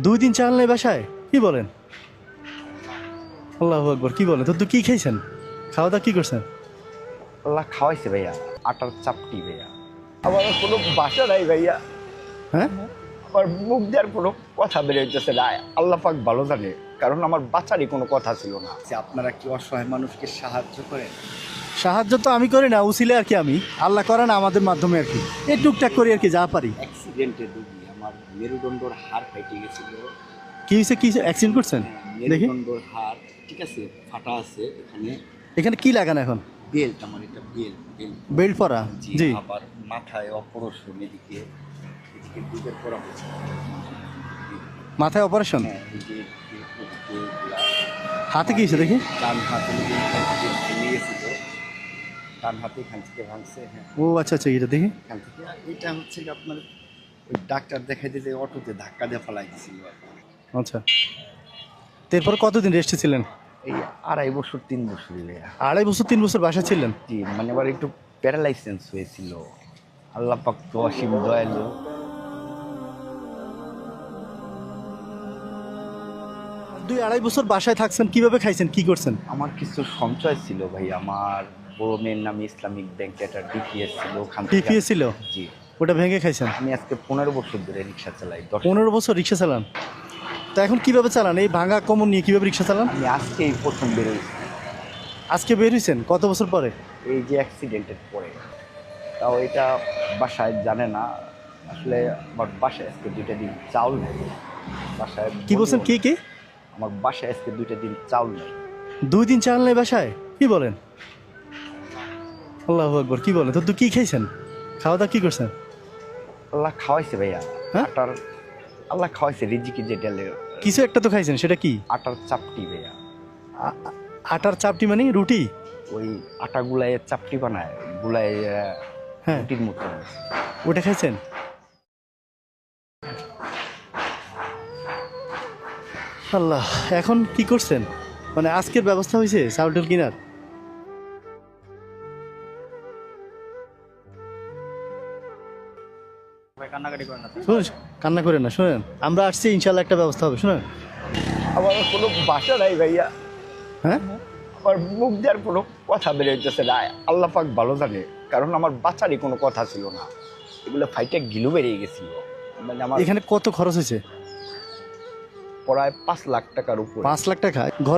2 দিন চাল নেই বাসায়? কি বলেন? আল্লাহু আকবার, কি বলেন? তো তুই কি খাইছেন? খাওয়া দাওয়া কি করছেন? আল্লাহ খাওয়াইছে ভাইয়া, আটার চাপটি ভাইয়া। আমার কোনো বাসা নাই ভাইয়া, হ্যাঁ, আমার মুখ দেওয়ার কোনো কথা বেরোইতেছে না। আল্লাহ পাক ভালো জানে, কারণ আমার বাচ্চারই কোনো কথা ছিল না। যে আপনারা কি অসহায় মানুষকে সাহায্য করেন? সাহায্য তো আমি করি না, উসিলে আর কি আমি, আল্লাহ করে না আমাদের মাধ্যমে আর কি, এই টুকটাক করি আর কি, যা পারি। অ্যাক্সিডেন্টে রুগী, আমার মেরুদণ্ডর হাড় ফেটে গেছিল। কি হয়েছে? কি অ্যাক্সিডেন্ট করছেন? দেখি মেরুদণ্ডর হাড় ঠিক আছে, ফাটা আছে এখানে। এখানে কি লাগান এখন? বেল্ট, আমার এটা বেল্ট। বেল্ট পরা? জি। আবার মাথায় অপারেশন, এদিকে এদিকে দুধের পরা হয়েছে। মাথায় অপারেশন? হ্যাঁ, এই যে এগুলা। হাতে কি হয়েছে দেখি? ডান হাতে এখান থেকে ভেঙে গেছিল, ডান হাতে এখান থেকে ভাঙছে। হ্যাঁ, ও আচ্ছা আচ্ছা, এটা দেখি। এখান থেকে। এটা হচ্ছে কি আপনার ওই ডাক্তার দেখাইতে যে অটোতে ধাক্কা দিয়ে ফেলাই দিছিল। আচ্ছা, এরপর কতদিন রেস্টে ছিলেন? এই 2.5 বছর 3 বছর ভাইয়া। 2.5 বছর 3 বছর বাসা ছিলেন? জি, মানে আবার একটু প্যারালাইসেন্স হয়েছিল। আল্লাহ পাক তো অসীম দয়ালু। 2-2.5 বছর বাসায় থাকছেন, কিভাবে খাইছেন, কি করছেন? আমার কিছু সঞ্চয় ছিল ভাই, আমার বড় মেয়ের নামে ইসলামিক ব্যাংকে একটা ডিপিএস ছিল, ওখান থেকে। টিপিএ ছিল? জি। ওটা ভেঙে খাইছেন? আমি আজকে 15 বছর ধরে রিক্সা চালাই। 15 বছর রিক্সা চালান? তা এখন কিভাবে চালান? এই ভাঙা কমন নিয়ে কিভাবে রিক্সা চালান? আমি আজকেই প্রথম বেরোইছি, আজকে বের হয়েছেন কত বছর পরে? এই যে অ্যাক্সিডেন্টের পরে। তাও এটা বাসায় জানে না। আসলে আমার বাসায় আজকে 2টা দিন চাউল নেই। বাসায় কি বলছেন? কি কি? আমার বাসায় আজকে 2টা দিন চাউল নেই। 2 দিন চাল নেই বাসায়? কি বলেন? আল্লাহু আকবার, কি বলেন? তো তুই কি খাইছেন? খাওয়া দাওয়া কি করছেন? আল্লাহ খাওয়াইছে ভাইয়া, হ্যাঁ? আটার। আল্লাহ খাওয়াইছে রিজিকি যেটা কিছু একটা তো খাইছেন, সেটা কি? আটার চাপটি ভাইয়া। আটার চাপটি মানে রুটি? ওই আটা গুলায় চাপটি বানায়, গুলায় হ্যাঁ, রুটির মতো। ওটা খাইছেন? আল্লাহ, এখন কি করছেন? মানে আজকের ব্যবস্থা হয়েছে চাউল টাউল কিনার? শুনুন, কান্না করেন না, শুনেন, আমরা আসছি, ইনশাল্লাহ একটা ব্যবস্থা হবে, শুনেন। আমার কোনো বাসা নাই ভাইয়া, হ্যাঁ, আমার মুখ দেওয়ার কোনো কথা বেরোইতেছে না। আল্লাহ পাক ভালো জানে, কারণ আমার বাচ্চারই কোনো কথা ছিল না। এগুলো ফাইটে গিলু বেরিয়ে গেছিল। মানে আমার এখানে কত খরচ হয়েছে? প্রায় 5 লাখ টাকার উপর। 5 লাখ টাকা ঘর